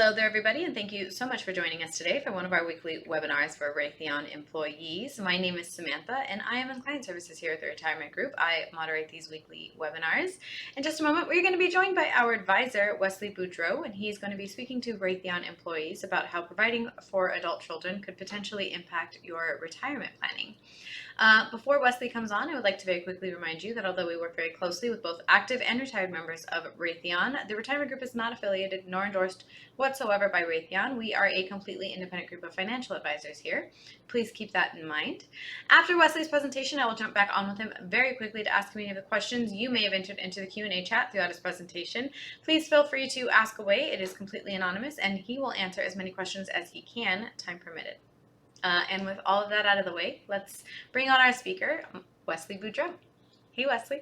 Hello there, everybody, and thank you so much for joining us today for one of our weekly webinars for Raytheon employees. My name is Samantha, and I am in client services here at the Retirement Group. I moderate these weekly webinars. In just a moment, we're going to be joined by our advisor, Wesley Boudreaux, and he's going to be speaking to Raytheon employees about how providing for adult children could potentially impact your retirement planning. Before Wesley comes on, I would like to very quickly remind you that although we work very closely with both active and retired members of Raytheon, the Retirement Group is not affiliated nor endorsed whatsoever by Raytheon. We are a completely independent group of financial advisors here. Please keep that in mind. After Wesley's presentation, I will jump back on with him very quickly to ask him any of the questions you may have entered into the Q&A chat throughout his presentation. Please feel free to ask away. It is completely anonymous, and he will answer as many questions as he can, time permitted. And with all of that out of the way, let's bring on our speaker, Wesley Boudreaux. Hey, Wesley.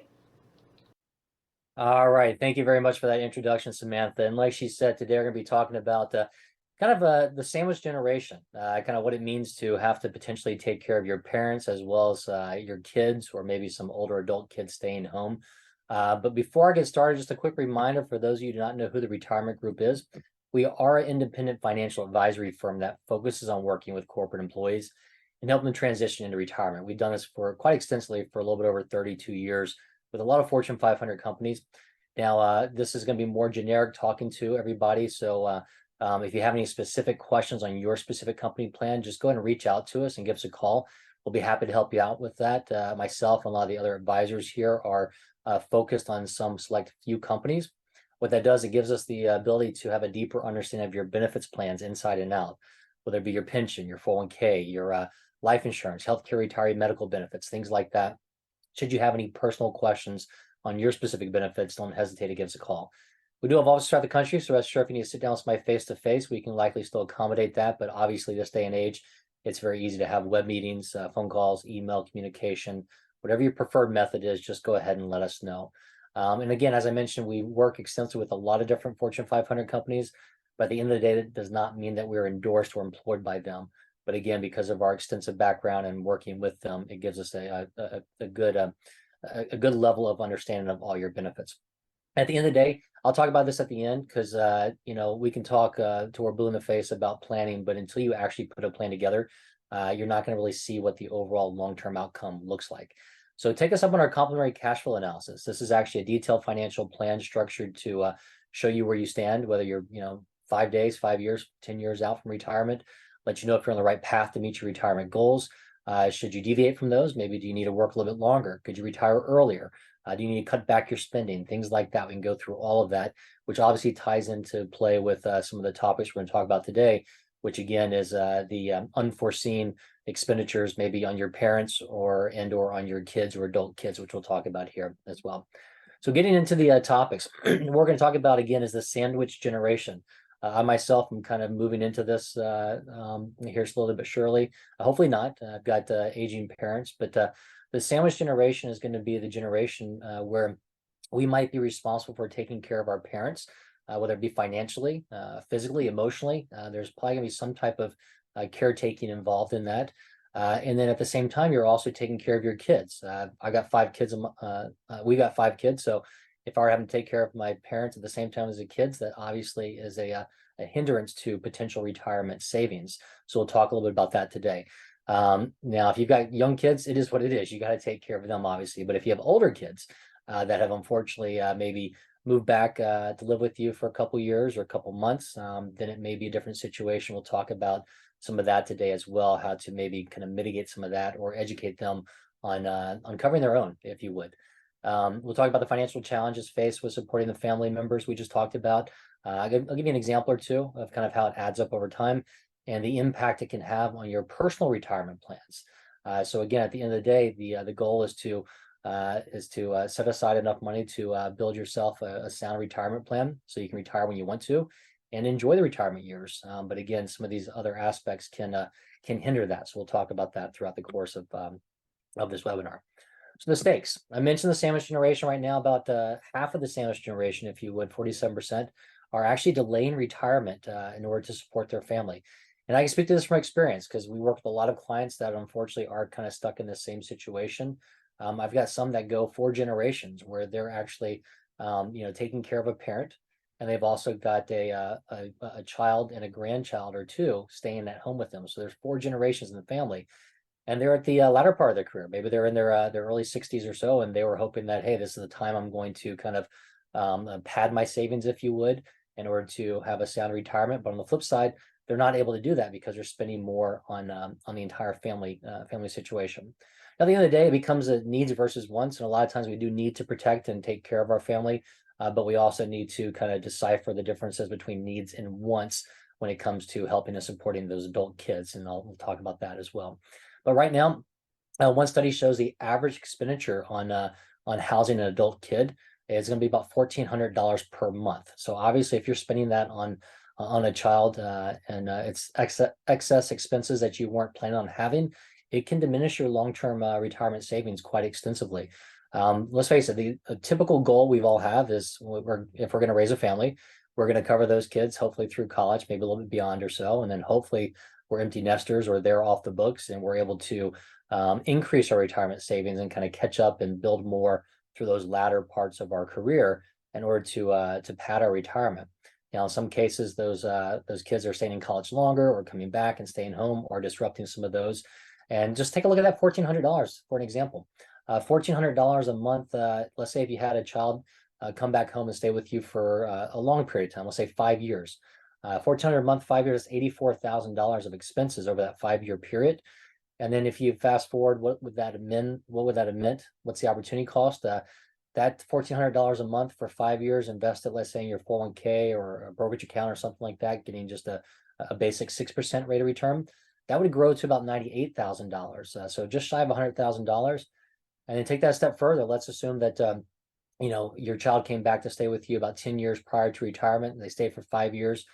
All right. Thank you very much for that introduction, Samantha. And like she said, today we're going to be talking about the sandwich generation, kind of what it means to have to potentially take care of your parents as well as your kids, or maybe some older adult kids staying home. But before I get started, just a quick reminder for those of you who do not know who the Retirement Group is. We are an independent financial advisory firm that focuses on working with corporate employees and helping them transition into retirement. We've done this for quite extensively for a little bit over 32 years with a lot of Fortune 500 companies. Now, this is going to be more generic talking to everybody. So if you have any specific questions on your specific company plan, just go ahead and reach out to us and give us a call. We'll be happy to help you out with that. Myself and a lot of the other advisors here are focused on some select few companies. What that does, it gives us the ability to have a deeper understanding of your benefits plans inside and out, whether it be your pension, your 401k, your life insurance, healthcare, retiree medical benefits, things like that. Should you have any personal questions on your specific benefits, don't hesitate to give us a call. We do have offices throughout the country, so rest assured if you need to sit down with somebody face-to-face, we can likely still accommodate that. But obviously this day and age, it's very easy to have web meetings, phone calls, email communication, whatever your preferred method is, just go ahead and let us know. And again, as I mentioned, we work extensively with a lot of different Fortune 500 companies, but at the end of the day, that does not mean that we're endorsed or employed by them. But again, because of our extensive background and working with them, it gives us a good level of understanding of all your benefits. At the end of the day, I'll talk about this at the end because we can talk till we're blue in the face about planning, but until you actually put a plan together, you're not going to really see what the overall long-term outcome looks like. So take us up on our complimentary cash flow analysis. This is actually a detailed financial plan structured to show you where you stand, whether you're 5 days, 5 years, 10 years out from retirement, let you know if you're on the right path to meet your retirement goals. Should you deviate from those? Maybe do you need to work a little bit longer? Could you retire earlier? Do you need to cut back your spending? Things like that. We can go through all of that, which obviously ties into play with some of the topics we're going to talk about today, which again is the unforeseen expenditures maybe on your parents or on your kids or adult kids, which we'll talk about here as well. So getting into the topics, what we're going to talk about again is the sandwich generation. I myself am kind of moving into this here slowly but surely. Hopefully not. I've got aging parents, but the sandwich generation is going to be the generation where we might be responsible for taking care of our parents, whether it be financially, physically, emotionally. There's probably going to be some type of caretaking involved in that. And then at the same time, you're also taking care of your kids. I got 5 kids. We got 5 kids. So if I were having to take care of my parents at the same time as the kids, that obviously is a hindrance to potential retirement savings. So we'll talk a little bit about that today. Now, if you've got young kids, it is what it is. You got to take care of them, obviously. But if you have older kids that have unfortunately maybe moved back to live with you for a couple years or a couple months, then it may be a different situation. We'll talk about some of that today as well, how to maybe kind of mitigate some of that or educate them on covering their own, if you would. We'll talk about the financial challenges faced with supporting the family members we just talked about. I'll give you an example or two of kind of how it adds up over time and the impact it can have on your personal retirement plans. So again, at the end of the day, the goal is to set aside enough money to build yourself a sound retirement plan so you can retire when you want to and enjoy the retirement years. But again, some of these other aspects can hinder that. So we'll talk about that throughout the course of this webinar. So the stakes. I mentioned the sandwich generation right now. About half of the sandwich generation, if you would, 47%, are actually delaying retirement in order to support their family. And I can speak to this from experience because we work with a lot of clients that unfortunately are kind of stuck in the same situation. I've got some that go 4 generations where they're actually, taking care of a parent and they've also got a child and a grandchild or two staying at home with them. So there's 4 generations in the family, and they're at the latter part of their career. Maybe they're in their early 60s or so, and they were hoping that, hey, this is the time I'm going to kind of pad my savings, if you would, in order to have a sound retirement. But on the flip side, they're not able to do that because they're spending more on the entire family situation. At the end of the day, it becomes a needs versus wants, and a lot of times we do need to protect and take care of our family, but we also need to kind of decipher the differences between needs and wants when it comes to helping and supporting those adult kids, and we'll talk about that as well. But right now, one study shows the average expenditure on housing an adult kid is going to be about $1,400 per month. So obviously, if you're spending that on a child and it's excess expenses that you weren't planning on having, it can diminish your long-term retirement savings quite extensively. Let's face it, a typical goal we've all have is if we're going to raise a family, we're going to cover those kids hopefully through college, maybe a little bit beyond or so, and then hopefully we're empty nesters or they're off the books and we're able to increase our retirement savings and kind of catch up and build more through those latter parts of our career in order to pad our retirement. Now, in some cases, those kids are staying in college longer or coming back and staying home or disrupting some of those. And just take a look at that $1,400 for an example. $1,400 a month. Let's say if you had a child come back home and stay with you for a long period of time, let's say 5 years. $1,400 a month, 5 years, $84,000 of expenses over that 5-year period. And then if you fast forward, what would that amend? What would that admit? What's the opportunity cost? That $1,400 a month for 5 years invested, let's say in your 401k or a brokerage account or something like that, getting just a basic 6% rate of return, that would grow to about $98,000. So just shy of $100,000. And then take that a step further. Let's assume that your child came back to stay with you about 10 years prior to retirement, and they stayed for 5 years.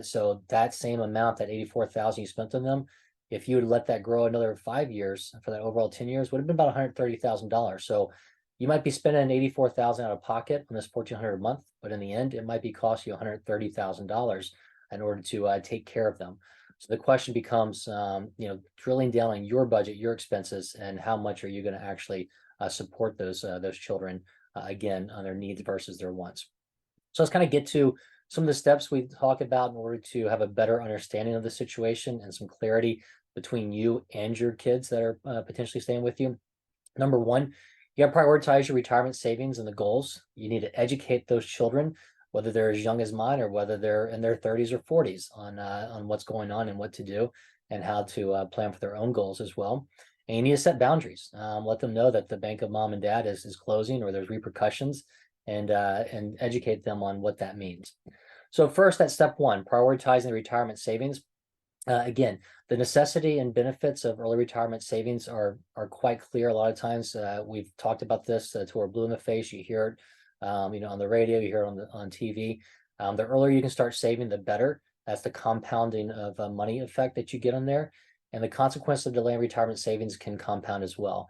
So that same amount, that $84,000 you spent on them, if you would let that grow another 5 years for that overall 10 years, would have been about $130,000. So you might be spending $84,000 out of pocket on this $1,400 a month, but in the end, it might be cost you $130,000 in order to take care of them. So the question becomes, drilling down on your budget, your expenses, and how much are you going to actually support those children again on their needs versus their wants. So let's kind of get to some of the steps we talk about in order to have a better understanding of the situation and some clarity between you and your kids that are potentially staying with you. Number one, you got to prioritize your retirement savings and the goals. You need to educate those children, whether they're as young as mine or whether they're in their 30s or 40s, on what's going on and what to do and how to plan for their own goals as well. And you need to set boundaries. Let them know that the bank of mom and dad is closing or there's repercussions, and educate them on what that means. So first, that's step one, prioritizing the retirement savings. Again, the necessity and benefits of early retirement savings are quite clear. A lot of times, we've talked about this to we're blue in the face. You hear it, on the radio, you hear it on TV. The earlier you can start saving, the better. That's the compounding of money effect that you get on there, and the consequence of delaying retirement savings can compound as well.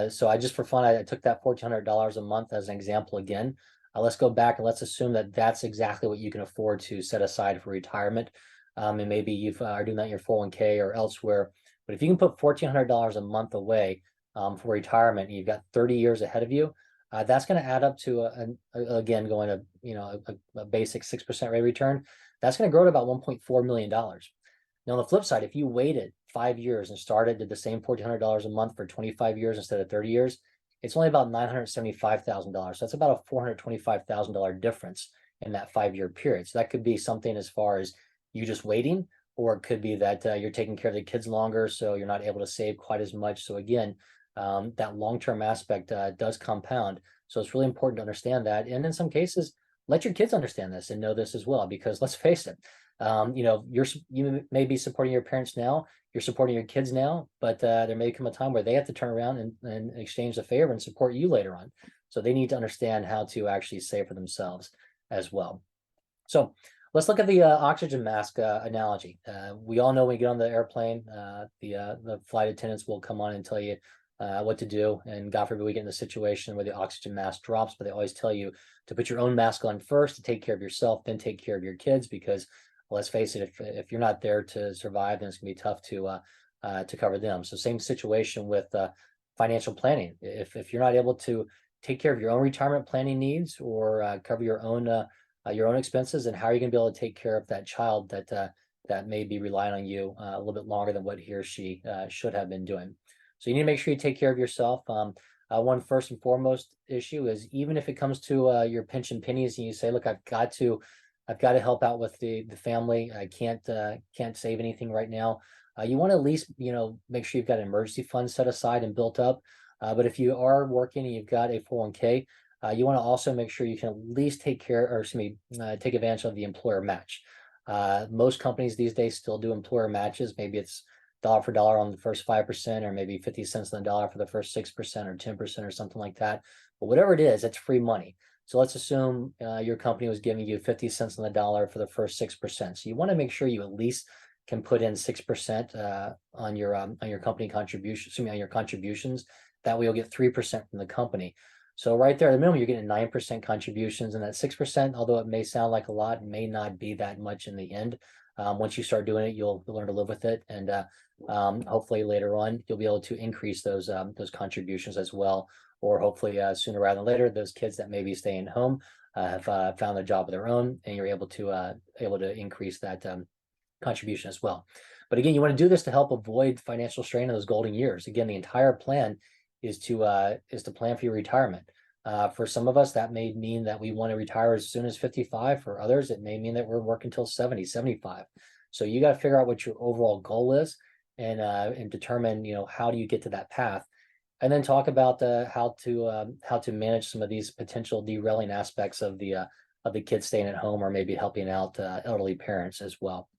So I just for fun, I took that $1,400 a month as an example again. Let's go back and let's assume that that's exactly what you can afford to set aside for retirement. And maybe you are doing that in your 401k or elsewhere. But if you can put $1,400 a month away for retirement, and you've got 30 years ahead of you, that's going to add up to again going to a basic 6% rate of return. That's going to grow to about $1.4 million. Now on the flip side, if you waited 5 years and did the same $1,400 a month for 25 years instead of 30 years, it's only about $975,000. So that's about a $425,000 difference in that 5-year period. So that could be something as far as you just waiting, or it could be that you're taking care of the kids longer, so you're not able to save quite as much. So again, that long-term aspect does compound. So it's really important to understand that. And in some cases, let your kids understand this and know this as well, because let's face it, you may be supporting your parents now, you're supporting your kids now, but there may come a time where they have to turn around and exchange the favor and support you later on. So they need to understand how to actually save for themselves as well. So let's look at the oxygen mask analogy. We all know when you get on the airplane, the flight attendants will come on and tell you what to do. And God forbid we get in a situation where the oxygen mask drops, but they always tell you to put your own mask on first, to take care of yourself, then take care of your kids, because let's face it, if you're not there to survive, then it's gonna be tough to cover them. So same situation with financial planning. If you're not able to take care of your own retirement planning needs or cover your own your own expenses, and how are you going to be able to take care of that child that may be relying on you a little bit longer than what he or she should have been doing. So you need to make sure you take care of yourself. One first and foremost issue is, even if it comes to your pinch and pennies, and you say, look, I've got to help out with the family. I can't save anything right now. You want to at least, make sure you've got an emergency fund set aside and built up. But if you are working and you've got a 401k, you want to also make sure you can at least take advantage of the employer match. Most companies these days still do employer matches. Maybe it's dollar for dollar on the first 5%, or maybe 50 cents on the dollar for the first 6% or 10% or something like that. But whatever it is, it's free money. So let's assume your company was giving you 50 cents on the dollar for the first 6%. So you want to make sure you at least can put in 6% on your company contribution, on your contributions. That way you'll get 3% from the company. So right there at the minimum, you're getting 9% contributions, and that 6%, although it may sound like a lot, may not be that much in the end. Once you start doing it, you'll learn to live with it, and hopefully later on you'll be able to increase those contributions as well. Or hopefully sooner rather than later, those kids that may be staying home have found a job of their own, and you're able to increase that contribution as well. But again, you want to do this to help avoid financial strain in those golden years. Again, the entire plan is to plan for your retirement. For some of us, that may mean that we want to retire as soon as 55. For others, it may mean that we're working until 70, 75. So you got to figure out what your overall goal is, and determine, how do you get to that path, and then talk about how to manage some of these potential derailing aspects of the kids staying at home, or maybe helping out elderly parents as well.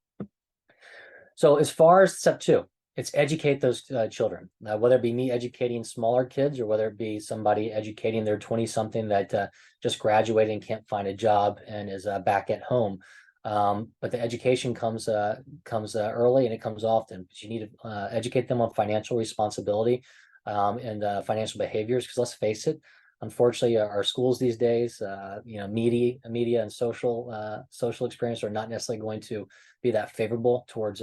So as far as step 2, it's educate those children, whether it be me educating smaller kids, or whether it be somebody educating their 20-something that just graduated and can't find a job and is back at home. But the education comes early, and it comes often. But you need to educate them on financial responsibility and financial behaviors, because let's face it, unfortunately, our schools these days, media and social experience are not necessarily going to be that favorable towards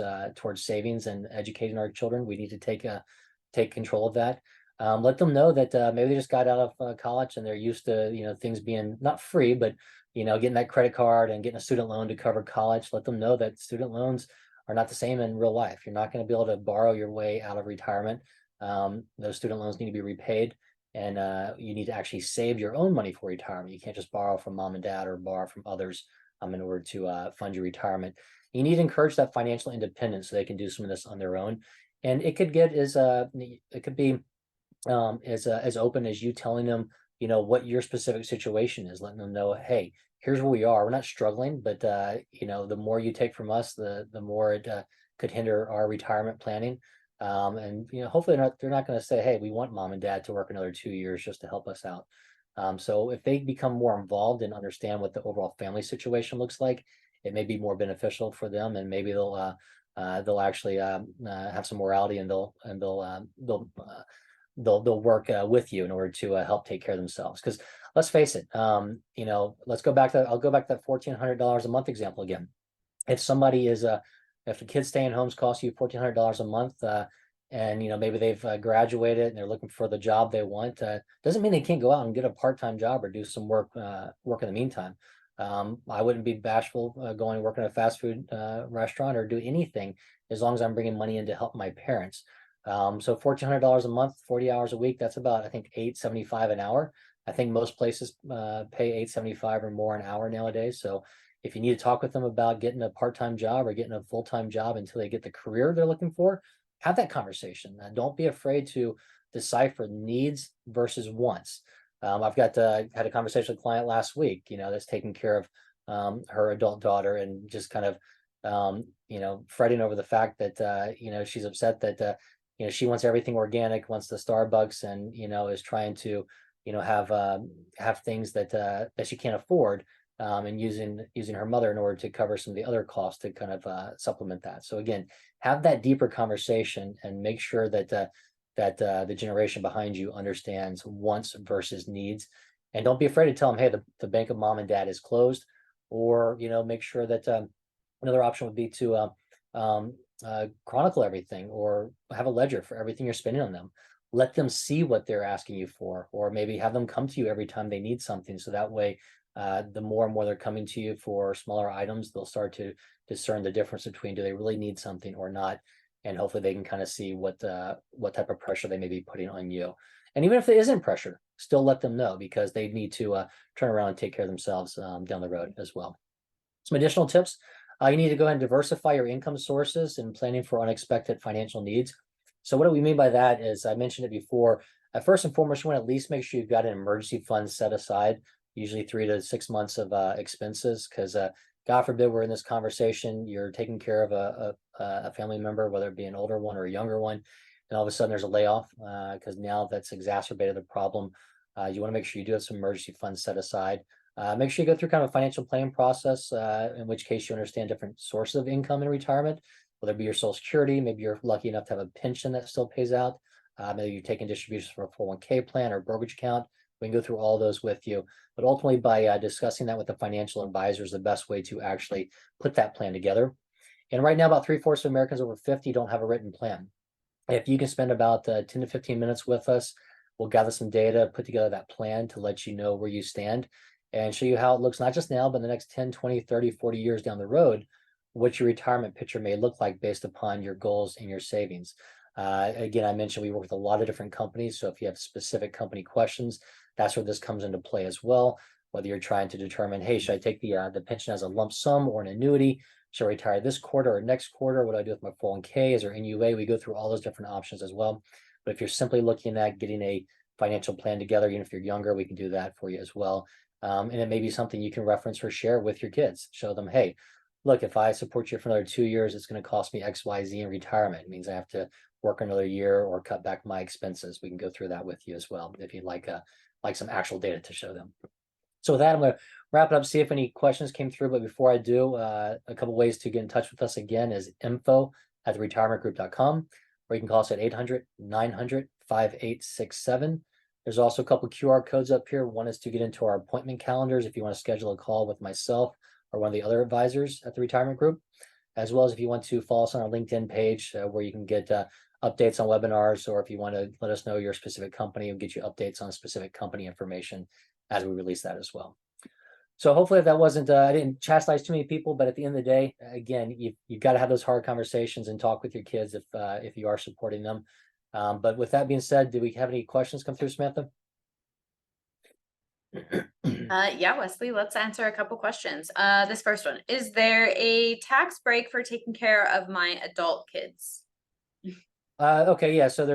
savings and educating our children. We need to take control of that. Let them know that maybe they just got out of college and they're used to things being not free, but getting that credit card and getting a student loan to cover college. Let them know that student loans are not the same in real life. You're not going to be able to borrow your way out of retirement. Those student loans need to be repaid, and you need to actually save your own money for retirement. You can't just borrow from mom and dad or borrow from others in order to fund your retirement. You need to encourage that financial independence so they can do some of this on their own. And it could get as open as you telling them, what your specific situation is, letting them know, hey, here's where we are. We're not struggling, but the more you take from us, the more it could hinder our retirement planning. And hopefully they're not going to say, hey, we want mom and dad to work another 2 years just to help us out. So if they become more involved and understand what the overall family situation looks like, it may be more beneficial for them, and maybe they'll actually have some morality, and they'll work with you in order to help take care of themselves. Because let's face it, I'll go back to that $1,400 a month example again. If the kids staying homes cost you $1,400 a month, and maybe they've graduated and they're looking for the job they want, doesn't mean they can't go out and get a part-time job or do some work in the meantime. I wouldn't be bashful going and working at a fast food restaurant, or do anything, as long as I'm bringing money in to help my parents. So $1,400 a month, 40 hours a week, that's about, I think, $8.75 an hour. I think most places pay $8.75 or more an hour nowadays. So if you need to talk with them about getting a part-time job or getting a full-time job until they get the career they're looking for, have that conversation. Don't be afraid to decipher needs versus wants. I've had a conversation with a client last week, that's taking care of her adult daughter, and just kind of, fretting over the fact that, she's upset that, she wants everything organic, wants the Starbucks, and, is trying to, have things that she can't afford, and using her mother in order to cover some of the other costs to kind of supplement that. So again, have that deeper conversation, and make sure that the generation behind you understands wants versus needs. And don't be afraid to tell them, hey, the bank of mom and dad is closed. Or make sure that another option would be to chronicle everything, or have a ledger for everything you're spending on them. Let them see what they're asking you for, or maybe have them come to you every time they need something, so that way the more and more they're coming to you for smaller items, they'll start to discern the difference between do they really need something or not, and hopefully they can kind of see what type of pressure they may be putting on you. And even if there isn't pressure, still let them know, because they need to turn around and take care of themselves down the road as well. Some additional tips. You need to go ahead and diversify your income sources and planning for unexpected financial needs. So what do we mean by that is, I mentioned it before, first and foremost, you want to at least make sure you've got an emergency fund set aside, usually 3 to 6 months of expenses, because God forbid we're in this conversation, you're taking care of a family member, whether it be an older one or a younger one, and all of a sudden there's a layoff, because now that's exacerbated the problem. You want to make sure you do have some emergency funds set aside. Make sure you go through kind of a financial planning process, in which case you understand different sources of income in retirement, whether it be your Social Security, maybe you're lucky enough to have a pension that still pays out, maybe you're taking distributions from a 401k plan or brokerage account. We can go through all those with you, but ultimately by discussing that with the financial advisor is the best way to actually put that plan together. And right now, about 3/4 of Americans over 50 don't have a written plan. If you can spend about 10 to 15 minutes with us, we'll gather some data, put together that plan to let you know where you stand and show you how it looks, not just now, but the next 10, 20, 30, 40 years down the road, what your retirement picture may look like based upon your goals and your savings. Again, I mentioned we work with a lot of different companies. So if you have specific company questions, that's where this comes into play as well. Whether you're trying to determine, hey, should I take the pension as a lump sum or an annuity? Should I retire this quarter or next quarter? What do I do with my 401k? Is there NUA? We go through all those different options as well. But if you're simply looking at getting a financial plan together, even if you're younger, we can do that for you as well. And it may be something you can reference or share with your kids. Show them, hey, look, if I support you for another 2 years, it's going to cost me X, Y, Z in retirement. It means I have to work another year or cut back my expenses. We can go through that with you as well if you'd like some actual data to show them. So with that, I'm going to wrap it up, see if any questions came through. But before I do, a couple ways to get in touch with us again is info@theretirementgroup.com, or you can call us at 800-900-5867. There's also a couple QR codes up here. One is to get into our appointment calendars if you want to schedule a call with myself or one of the other advisors at the Retirement Group, as well as if you want to follow us on our LinkedIn page where you can get updates on webinars, or if you want to let us know your specific company, we'll get you updates on specific company information as we release that as well. So hopefully if that wasn't, I didn't chastise too many people, but at the end of the day, again, you've got to have those hard conversations and talk with your kids if you are supporting them. But with that being said, do we have any questions come through, Samantha? Yeah, Wesley, let's answer a couple questions. This first one, is there a tax break for taking care of my adult kids? Okay, yeah. So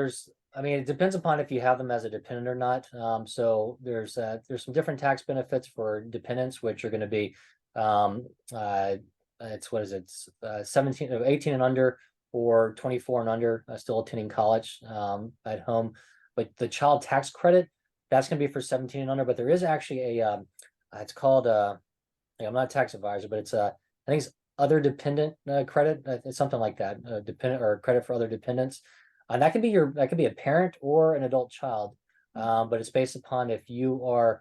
it depends upon if you have them as a dependent or not. So there's some different tax benefits for dependents, which are going to be, it's 18 and under, or 24 and under, still attending college at home. But the child tax credit, that's going to be for 17 and under. But there is actually it's called I'm not a tax advisor, but I think it's other dependent credit. It's something like that, dependent or credit for other dependents. And that can be a parent or an adult child, but it's based upon if you are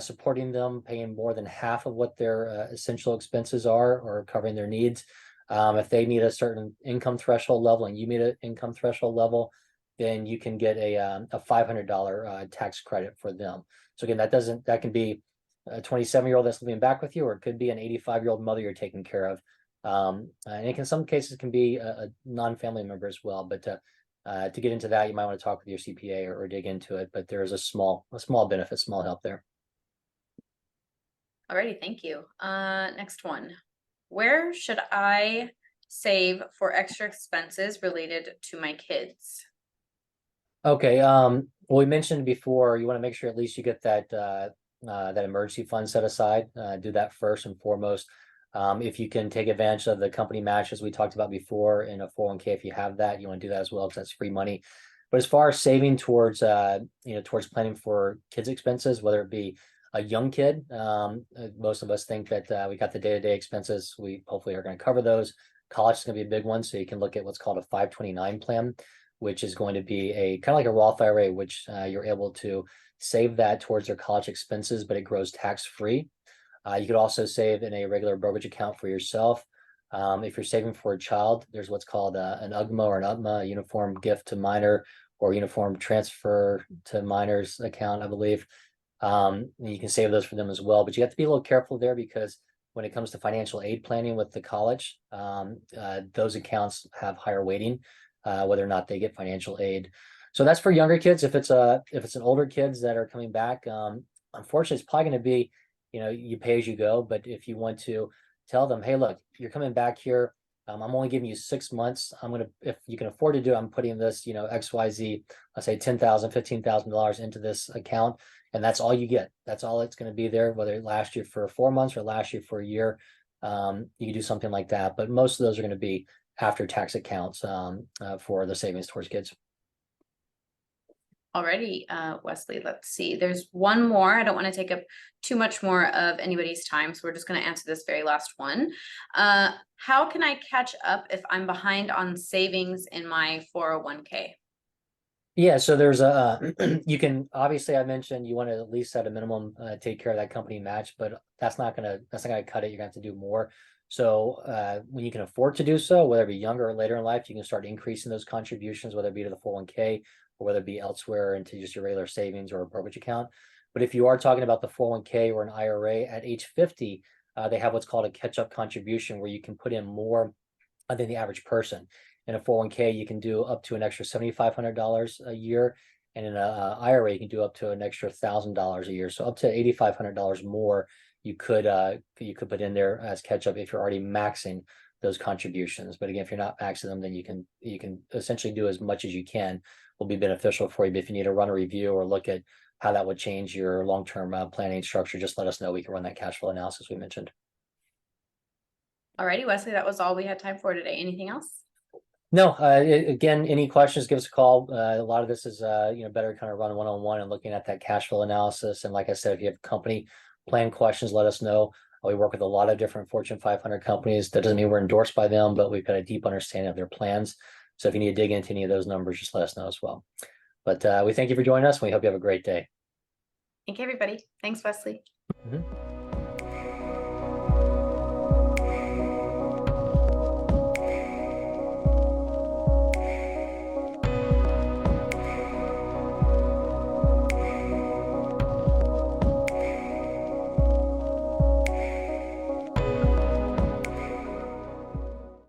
supporting them, paying more than half of what their essential expenses are, or covering their needs. If they need a certain income threshold level and you meet an income threshold level, then you can get a $500 tax credit for them. So again, that can be a 27-year-old that's living back with you, or it could be an 85-year-old mother you're taking care of. And in some cases can be a non-family member as well. But to get into that, you might want to talk with your CPA or dig into it. But there is a small benefit, small help there. Alrighty, thank you. Next one. Where should I save for extra expenses related to my kids? Okay. Well, we mentioned before, you want to make sure at least you get that emergency fund set aside. Do that first and foremost. If you can take advantage of the company match, as we talked about before, in a 401k, if you have that, you want to do that as well, because that's free money. But as far as saving towards planning for kids' expenses, whether it be a young kid, most of us think that we got the day-to-day expenses. We hopefully are going to cover those. College is going to be a big one, so you can look at what's called a 529 plan, which is going to be a kind of like a Roth IRA, which you're able to save that towards their college expenses, but it grows tax-free. You could also save in a regular brokerage account for yourself. If you're saving for a child, there's what's called an UGMA or an UTMA, a Uniform Gift to Minor or Uniform Transfer to Minors account, I believe. You can save those for them as well, but you have to be a little careful there because when it comes to financial aid planning with the college, those accounts have higher weighting, whether or not they get financial aid. So that's for younger kids. If it's an older kids that are coming back, unfortunately, it's probably going to be, you pay as you go. But if you want to tell them, hey, look, you're coming back here. I'm only giving you 6 months. If you can afford to do it, I'm putting this, XYZ, let's say $10,000, $15,000 into this account. And that's all you get. That's all it's going to be there, whether it lasts you for 4 months or lasts you for a year. You can do something like that. But most of those are going to be after tax accounts for the savings towards kids. Alrighty, Wesley, let's see. There's one more. I don't want to take up too much more of anybody's time, so we're just going to answer this very last one. How can I catch up if I'm behind on savings in my 401k? Yeah, so there's you can, obviously I mentioned you want to at least at a minimum take care of that company match, but that's not gonna cut it. You're gonna have to do more. So when you can afford to do so, whether it be younger or later in life, you can start increasing those contributions, whether it be to the 401k or whether it be elsewhere into just your regular savings or a brokerage account. But if you are talking about the 401k or an IRA at age 50, they have what's called a catch-up contribution where you can put in more than the average person. In a 401k, you can do up to an extra $7,500 a year. And in a IRA, you can do up to an extra $1,000 a year. So up to $8,500 more you could put in there as catch up if you're already maxing those contributions. But again, if you're not maxing them, then you can essentially do as much as you can. Will be beneficial for you. But if you need to run a review or look at how that would change your long-term planning structure, just let us know. We can run that cash flow analysis we mentioned. Alrighty, Wesley, that was all we had time for today. Anything else? No, again, any questions, give us a call. A lot of this is, better kind of run one-on-one and looking at that cash flow analysis. And like I said, if you have company plan questions, let us know. We work with a lot of different Fortune 500 companies. That doesn't mean we're endorsed by them, but we've got a deep understanding of their plans. So if you need to dig into any of those numbers, just let us know as well. But we thank you for joining us. And we hope you have a great day. Thank you, everybody. Thanks, Wesley. Mm-hmm.